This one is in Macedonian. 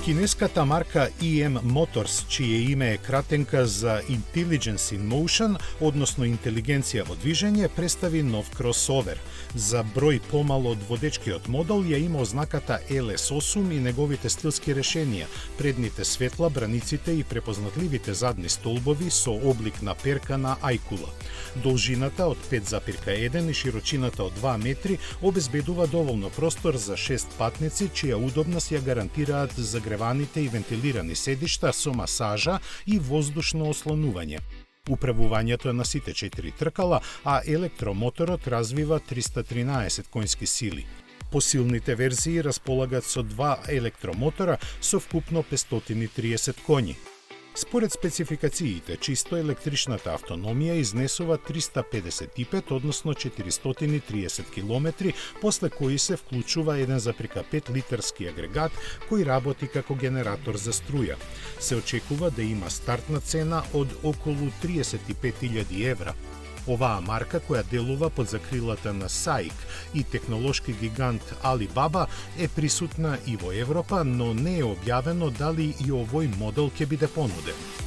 Кинеската марка EM Motors, чие име е кратенка за Intelligence in Motion, односно интелигенција во движење, представи нов кросовер. За број помало од водечкиот модел ја има ознаката LS8 и неговите стилски решенија, предните светла, браниците и препознатливите задни столбови со облик на перка на ајкула. Должината од 5,1 и широчината од 2 метри обезбедува доволно простор за 6 патници, чија удобност ја гарантираат загреваните и вентилирани седишта со масажа и воздушно ослонување. Управувањето е на сите 4 тркала, а електромоторот развива 313 конски сили. Посилните верзии располагат со 2 електромотора со вкупно 530 коњи. Според спецификациите, чисто електричната автономија изнесува 355, односно 430 км, после кои се вклучува 1,5 литарски агрегат кој работи како генератор за струја. Се очекува да има стартна цена од околу 35.000 евра. Оваа марка, која делува под закрилата на SAIC и технолошки гигант Alibaba, е присутна и во Европа, но не е објавено дали и овој модел ќе биде понуден.